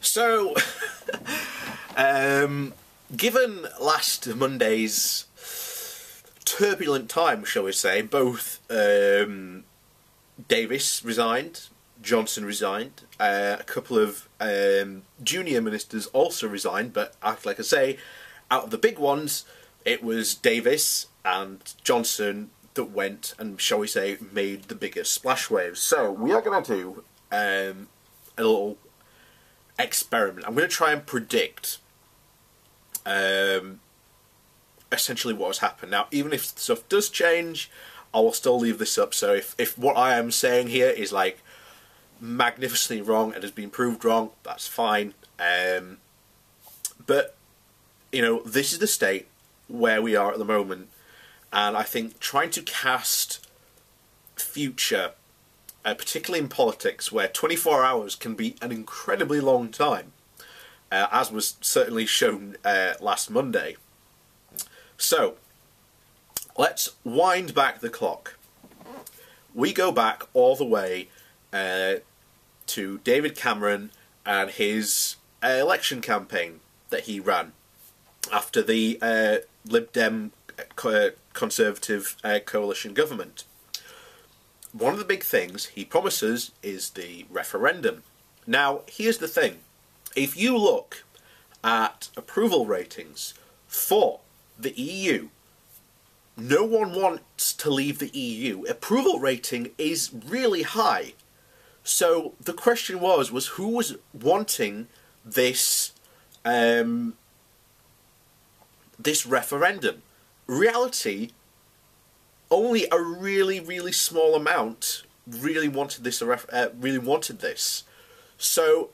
So, given last Monday's turbulent time, shall we say, both Davis resigned, Johnson resigned, a couple of junior ministers also resigned, but like I say, out of the big ones, it was Davis and Johnson that went and, shall we say, made the biggest splash waves. So we are going to do a little experiment. I'm going to try and predict essentially what has happened. Now, even if stuff does change, I will still leave this up. So if what I am saying here is like magnificently wrong and has been proved wrong, that's fine. But you know, this is the state where we are at the moment, and I think trying to cast future, particularly in politics, where 24 hours can be an incredibly long time, as was certainly shown last Monday. So, let's wind back the clock. We go back all the way to David Cameron and his election campaign that he ran after the Lib Dem Conservative coalition government. One of the big things he promises is the referendum. Now, here's the thing. If you look at approval ratings for the EU, no one wants to leave the EU. Approval rating is really high. So the question was who was wanting this this referendum? Reality, only a really small amount really wanted this. So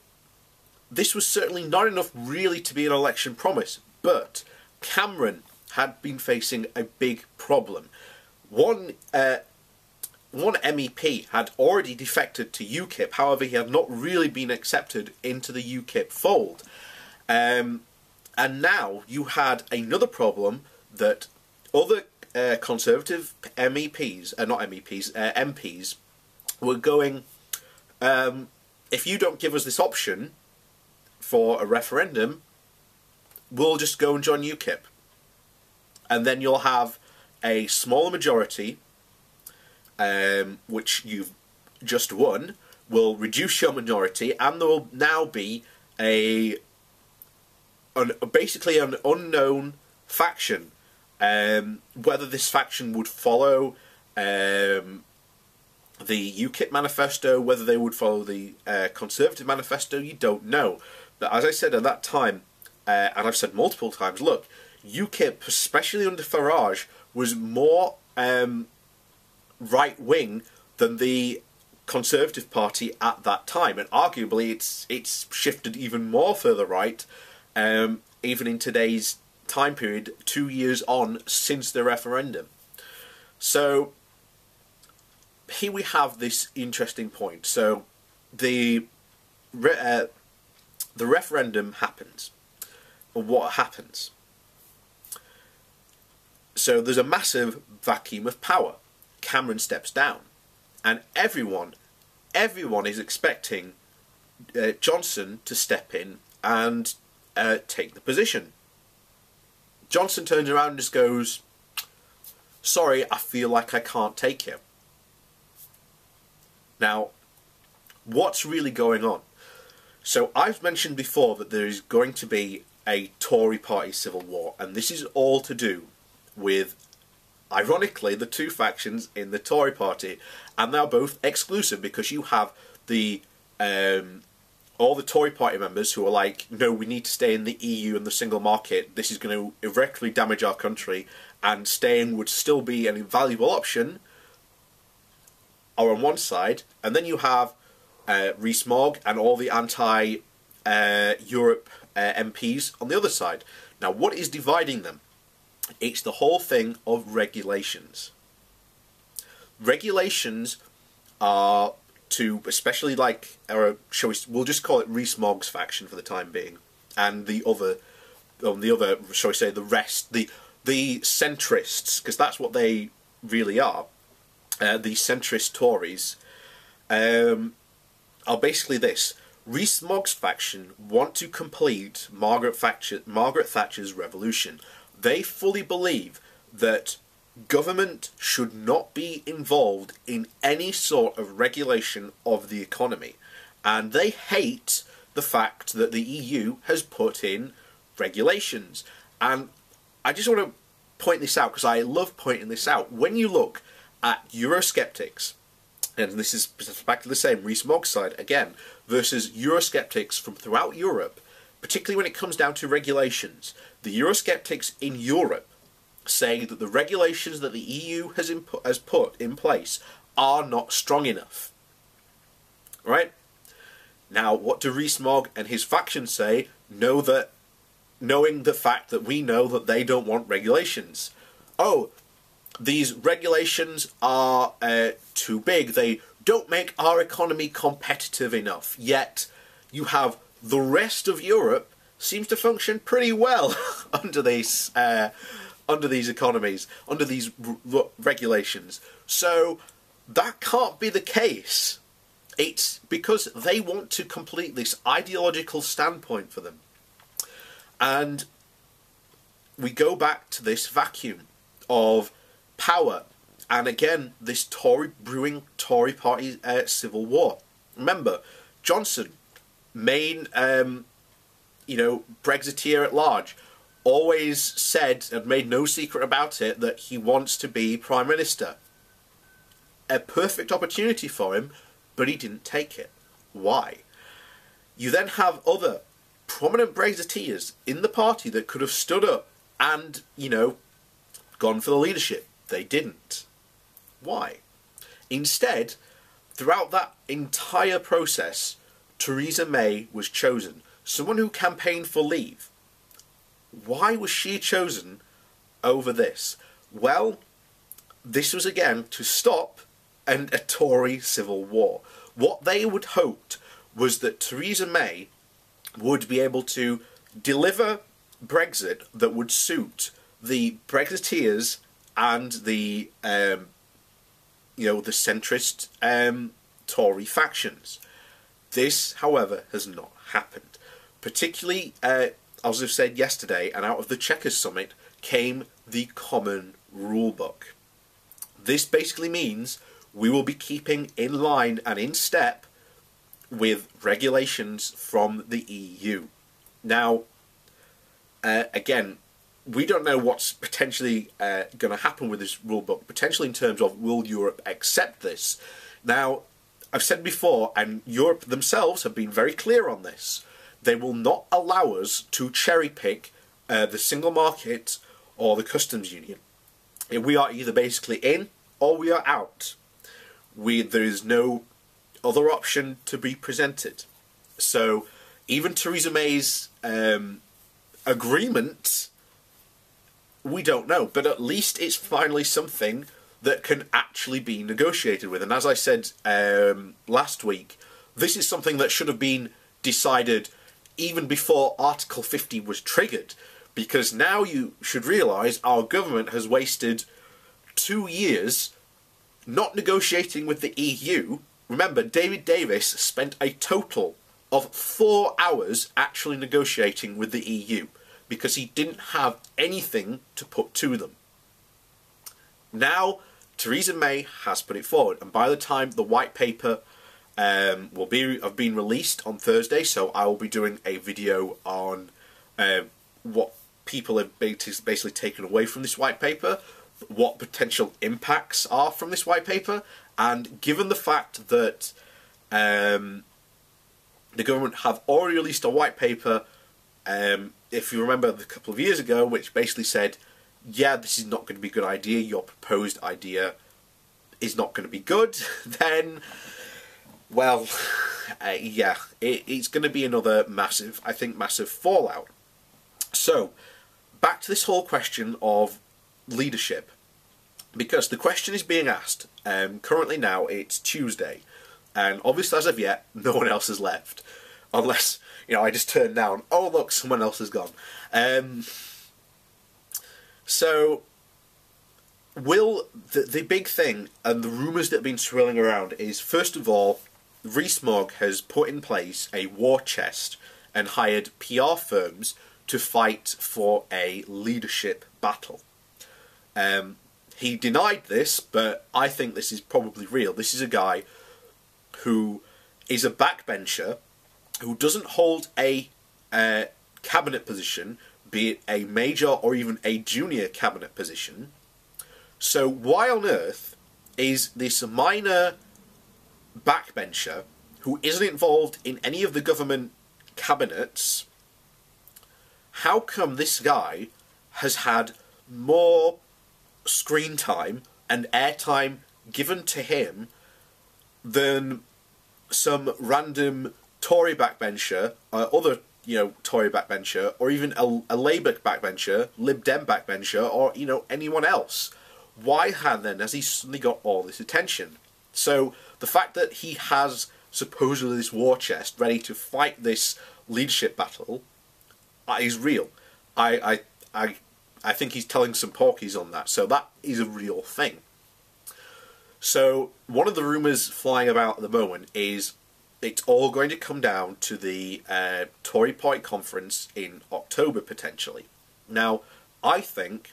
this was certainly not enough really to be an election promise. But Cameron had been facing a big problem. One MEP had already defected to UKIP. However, he had not really been accepted into the UKIP fold. And now you had another problem that other Conservative MEPs, MPs, were going, if you don't give us this option for a referendum, we'll just go and join UKIP. And then you'll have a smaller majority, which you've just won, will reduce your minority, and there will now be basically an unknown faction. Whether this faction would follow the UKIP manifesto, whether they would follow the Conservative manifesto, you don't know. But as I said at that time, and I've said multiple times, look, UKIP, especially under Farage, was more right-wing than the Conservative Party at that time, and arguably it's shifted even more further right, even in today's time period, 2 years on since the referendum. So here we have this interesting point. So the referendum happens. What happens? So there's a massive vacuum of power. Cameron steps down, and everyone is expecting Johnson to step in and take the position. Johnson turns around and just goes, sorry, I feel like I can't take you. Now, what's really going on? So I've mentioned before that there is going to be a Tory party civil war, and this is all to do with, ironically, the two factions in the Tory party, and they're both exclusive because you have the all the Tory party members who are like, no, we need to stay in the EU and the single market, this is going to irreparably damage our country, and staying would still be an invaluable option, are on one side, and then you have Rees-Mogg and all the anti-Europe MPs on the other side. Now, what is dividing them? It's the whole thing of regulations. Regulations are to, especially like, we'll just call it Rees-Mogg's faction for the time being, and the other, shall we say, the rest, the centrists, because that's what they really are, the centrist Tories, are basically this. Rees-Mogg's faction want to complete Margaret Thatcher's revolution. They fully believe that government should not be involved in any sort of regulation of the economy. And they hate the fact that the EU has put in regulations. And I just want to point this out, because I love pointing this out. When you look at Eurosceptics, and this is back to the same Rees-Mogg side again, versus Eurosceptics from throughout Europe, particularly when it comes down to regulations, the Eurosceptics in Europe say that the regulations that the EU has put in place are not strong enough. Right? Now, what do Rees-Mogg and his faction say? Knowing the fact that we know that they don't want regulations. Oh, these regulations are too big. They don't make our economy competitive enough. Yet, you have the rest of Europe seems to function pretty well under these economies, under these regulations. So that can't be the case. It's because they want to complete this ideological standpoint for them. And we go back to this vacuum of power. And again, this brewing Tory party civil war. Remember, Johnson, main, Brexiteer at large, always said and made no secret about it that he wants to be Prime Minister. A perfect opportunity for him, but he didn't take it. Why? You then have other prominent Brexiteers in the party that could have stood up and, gone for the leadership. They didn't. Why? Instead, throughout that entire process, Theresa May was chosen. Someone who campaigned for leave. Why was she chosen over this? Well, this was again to stop a Tory civil war. What they would hoped was that Theresa May would be able to deliver Brexit that would suit the Brexiteers and the the centrist Tory factions. This, however, has not happened. Particularly, as I've said yesterday, and out of the Chequers Summit came the Common Rule Book. This basically means we will be keeping in line and in step with regulations from the EU. Now, again, we don't know what's potentially going to happen with this rule book, potentially in terms of will Europe accept this. Now, I've said before, and Europe themselves have been very clear on this, they will not allow us to cherry-pick the single market or the customs union. We are either basically in or we are out. There is no other option to be presented. So even Theresa May's agreement, we don't know. But at least it's finally something that can actually be negotiated with. And as I said last week, this is something that should have been decided even before Article 50 was triggered. Because now you should realise our government has wasted 2 years not negotiating with the EU. Remember, David Davis spent a total of 4 hours actually negotiating with the EU because he didn't have anything to put to them. Now, Theresa May has put it forward, and by the time the white paper have been released on Thursday, so I will be doing a video on what people have basically taken away from this white paper, what potential impacts are from this white paper, and given the fact that the government have already released a white paper, if you remember a couple of years ago, which basically said, yeah, this is not going to be a good idea, your proposed idea is not going to be good, then, well, yeah, it's going to be another massive fallout. So, back to this whole question of leadership, because the question is being asked, currently now it's Tuesday, and obviously as of yet, no one else has left, unless, I just turned down, oh look, someone else has gone. So, will the big thing, and the rumours that have been swirling around is, first of all, Rees-Mogg has put in place a war chest and hired PR firms to fight for a leadership battle. He denied this, but I think this is probably real. This is a guy who is a backbencher, who doesn't hold a cabinet position, be it a major or even a junior cabinet position. So why on earth is this minor backbencher, who isn't involved in any of the government cabinets, how come this guy has had more screen time and airtime given to him than some random Tory backbencher, other Tory backbencher, or even a Labour backbencher, Lib Dem backbencher, or anyone else? Why then has he suddenly got all this attention? So the fact that he has supposedly this war chest ready to fight this leadership battle is real. I think he's telling some porkies on that. So that is a real thing. So one of the rumours flying about at the moment is it's all going to come down to the Tory Party conference in October, potentially. Now, I think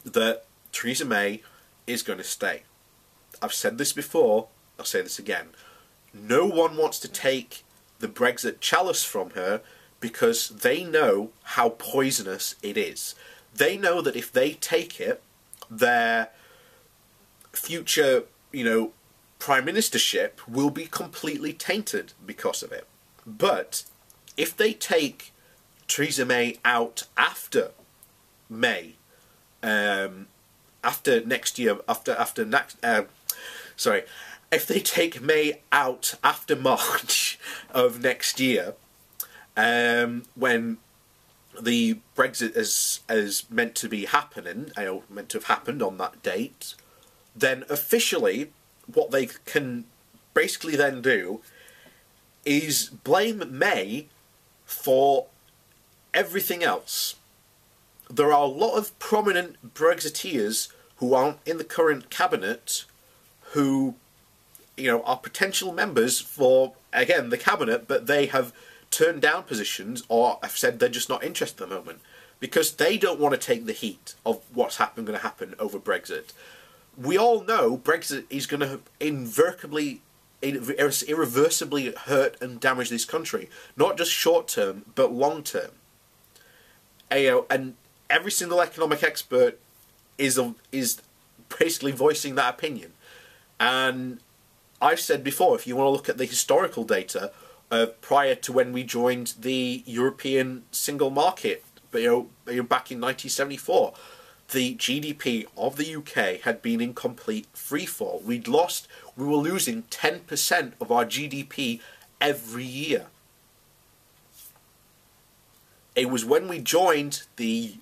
that Theresa May is going to stay. I've said this before, I'll say this again. No one wants to take the Brexit chalice from her because they know how poisonous it is. They know that if they take it, their future, prime ministership will be completely tainted because of it. But if they take Theresa May out after May, after next year, if they take May out after March of next year, when the Brexit is meant to be happening, meant to have happened on that date, then officially what they can basically then do is blame May for everything else. There are a lot of prominent Brexiteers who aren't in the current cabinet who, are potential members for, again, the cabinet, but they have turned down positions or have said they're just not interested at the moment because they don't want to take the heat of what's going to happen over Brexit. We all know Brexit is going to irreversibly hurt and damage this country, not just short term but long term. And every single economic expert is basically voicing that opinion. And I've said before, if you want to look at the historical data prior to when we joined the European single market, back in 1974. The GDP of the UK had been in complete freefall. We were losing 10% of our GDP every year. It was when we joined the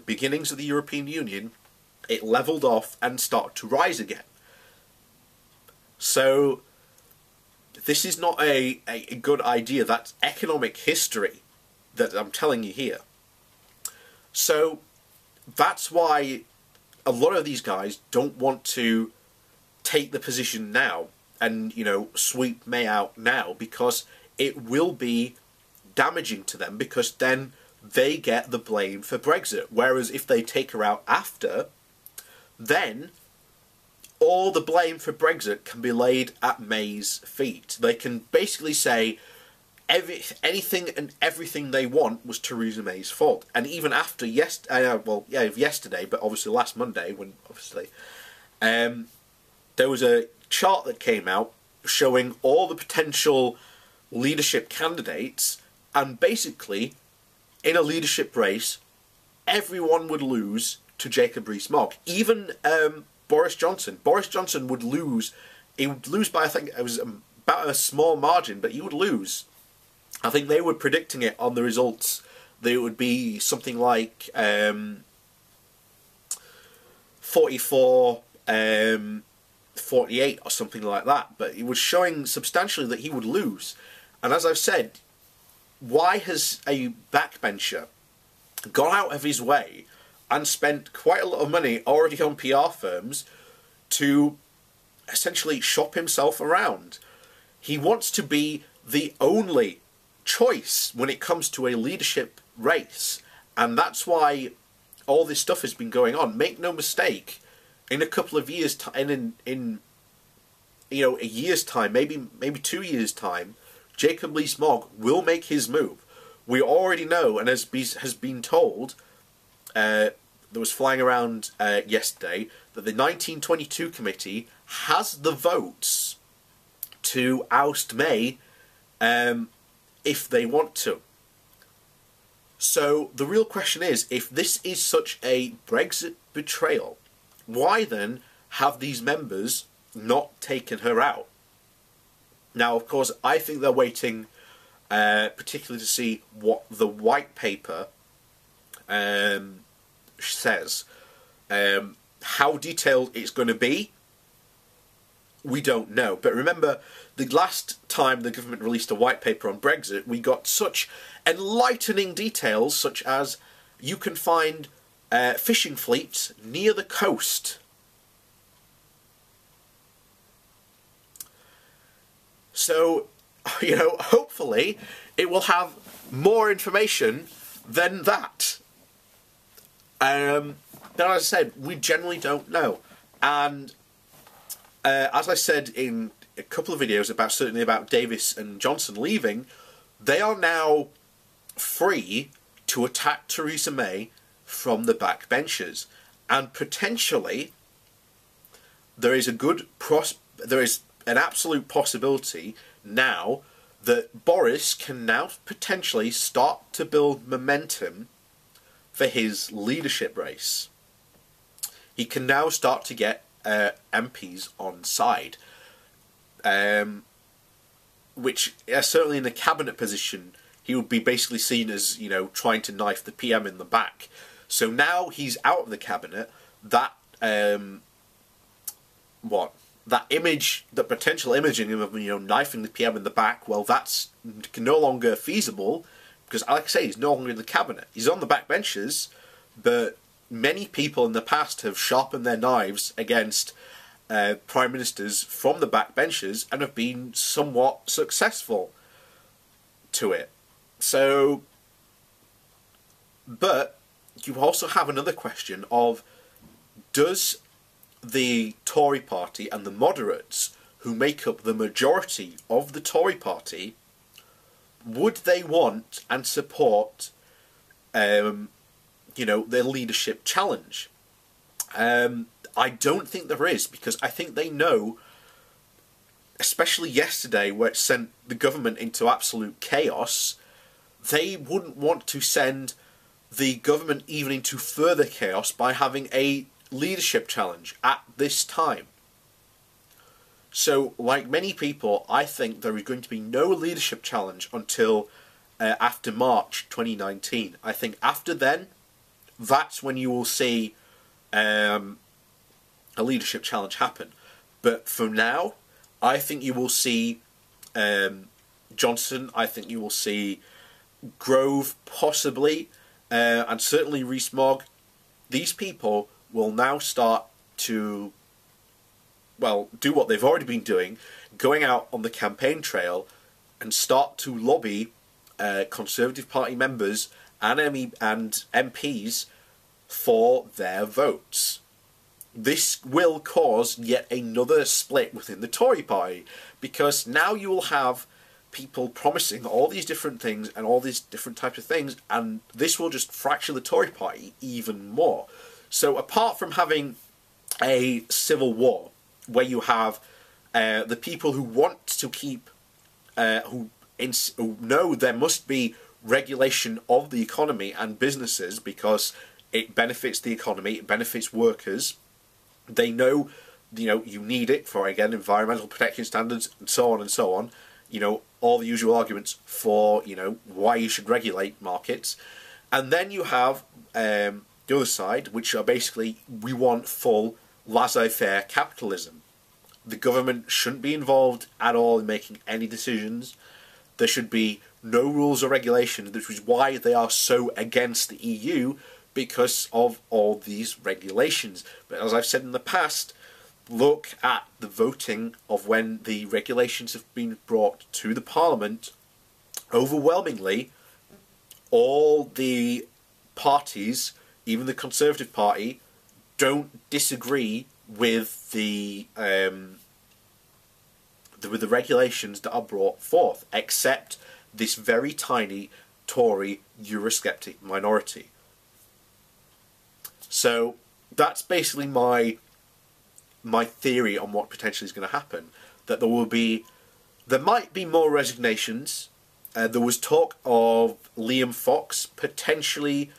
beginnings of the European Union, it levelled off and started to rise again. So this is not a good idea. That's economic history that I'm telling you here. So that's why a lot of these guys don't want to take the position now and, sweep May out now, because it will be damaging to them, because then they get the blame for Brexit. Whereas if they take her out after, then all the blame for Brexit can be laid at May's feet. They can basically say anything and everything they want was Theresa May's fault. And even after yesterday, but obviously last Monday, when there was a chart that came out showing all the potential leadership candidates, and basically in a leadership race, everyone would lose to Jacob Rees-Mogg. Even Boris Johnson. Boris Johnson would lose. He would lose by, I think it was about a small margin, but he would lose. I think they were predicting it on the results that it would be something like 44, 48 or something like that. But it was showing substantially that he would lose. And as I've said, why has a backbencher gone out of his way and spent quite a lot of money already on PR firms to essentially shop himself around? He wants to be the only choice when it comes to a leadership race, and that's why all this stuff has been going on. Make no mistake, in a couple of years' time, in a year's time, maybe 2 years' time, Jacob Rees-Mogg will make his move. We already know, and has been told, that was flying around yesterday, that the 1922 committee has the votes to oust May if they want to. So the real question is, if this is such a Brexit betrayal, why then have these members not taken her out? Now, of course, I think they're waiting particularly to see what the white paper says. How detailed it's going to be, we don't know. But remember, the last time the government released a white paper on Brexit, we got such enlightening details, such as you can find fishing fleets near the coast. So, hopefully it will have more information than that. But as I said, we generally don't know. And as I said in a couple of videos certainly about Davis and Johnson leaving, they are now free to attack Theresa May from the backbenchers, and potentially there is an absolute possibility now that Boris can now potentially start to build momentum for his leadership race. He can now start to get MPs on side, which certainly in the cabinet position he would be basically seen as trying to knife the PM in the back. So now he's out of the cabinet. That image, the potential imaging of knifing the PM in the back, well, that's no longer feasible because, like I say, he's no longer in the cabinet. He's on the backbenches, but many people in the past have sharpened their knives against prime ministers from the backbenches and have been somewhat successful to it. So, but you also have another question of, does the Tory party and the moderates, who make up the majority of the Tory party, would they want and support their leadership challenge? I don't think there is, because I think they know, especially yesterday where it sent the government into absolute chaos, they wouldn't want to send the government even into further chaos by having a leadership challenge at this time. So, like many people, I think there is going to be no leadership challenge until after March 2019. I think after then, that's when you will see a leadership challenge happen. But for now, I think you will see Johnson, I think you will see Grove possibly, and certainly Rees-Mogg. These people will now start to, well, do what they've already been doing, going out on the campaign trail and start to lobby Conservative Party members and MPs for their votes. This will cause yet another split within the Tory party, because now you will have people promising all these different things and all these different types of things, and this will just fracture the Tory party even more. So apart from having a civil war where you have the people who want to keep, who know there must be regulation of the economy and businesses because it benefits the economy, it benefits workers. They know, you need it for, again, environmental protection standards and so on and so on. All the usual arguments for, why you should regulate markets. And then you have the other side, which are basically, we want full laissez-faire capitalism. The government shouldn't be involved at all in making any decisions. There should be no rules or regulations, which is why they are so against the EU, because of all these regulations. But as I've said in the past, look at the voting of when the regulations have been brought to the Parliament, overwhelmingly, all the parties, even the Conservative Party, don't disagree with the regulations that are brought forth, except this very tiny Tory Eurosceptic minority. So that's basically my theory on what potentially is going to happen. That there might be more resignations. There was talk of Liam Fox potentially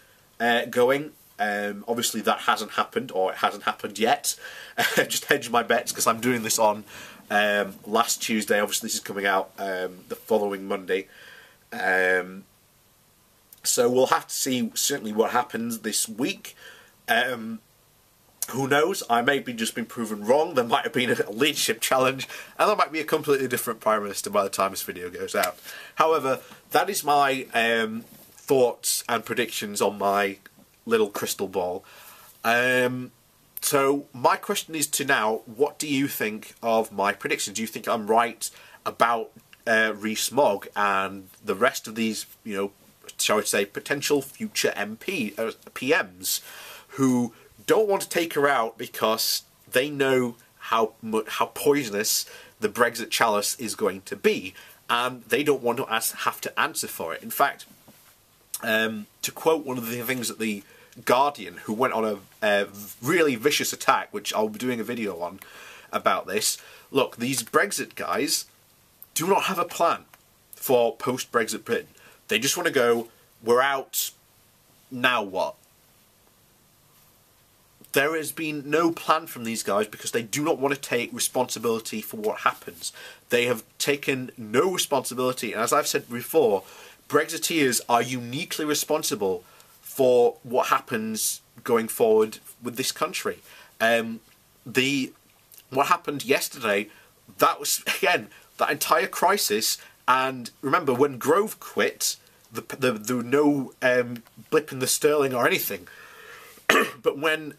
going. Obviously that hasn't happened, or it hasn't happened yet. Just hedge my bets because I'm doing this on last Tuesday. Obviously this is coming out the following Monday. So we'll have to see certainly what happens this week. Who knows? I may be just been proven wrong. There might have been a leadership challenge, and there might be a completely different Prime Minister by the time this video goes out. However, that is my thoughts and predictions on my little crystal ball. So my question is to now, what do you think of my predictions? Do you think I'm right about Rees-Mogg and the rest of these, you know, shall we say, potential future PMs who don't want to take her out because they know how poisonous the Brexit chalice is going to be, and they don't want to have to answer for it. In fact, to quote one of the things that the Guardian, who went on a really vicious attack, which I'll be doing a video on about this, look, these Brexit guys do not have a plan for post-Brexit Britain. They just want to go, we're out, now what? There has been no plan from these guys because they do not want to take responsibility for what happens. They have taken no responsibility, and as I've said before, Brexiteers are uniquely responsible for what happens going forward with this country. What happened yesterday, that was, again, that entire crisis, and remember, when Grove quit, there was no blip in the sterling or anything. But when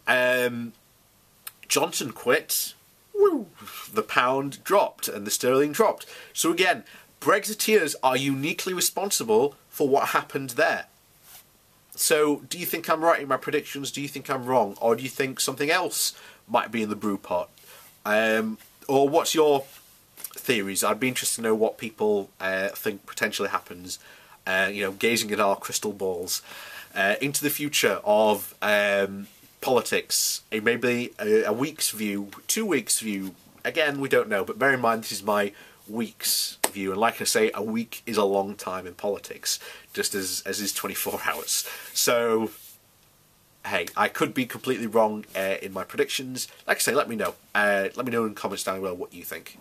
Johnson quit, woo, the pound dropped and the sterling dropped. So again, Brexiteers are uniquely responsible for what happened there. So do you think I'm right in my predictions? Do you think I'm wrong? Or do you think something else might be in the brew pot? Or what's your theories? I'd be interested to know what people think potentially happens, you know, gazing at our crystal balls. Into the future of politics, maybe a week's view, 2 weeks view, again we don't know, but bear in mind this is my week's view, and like I say, a week is a long time in politics, just as is 24 hours. So hey, I could be completely wrong in my predictions. Like I say, let me know in the comments down below what you think.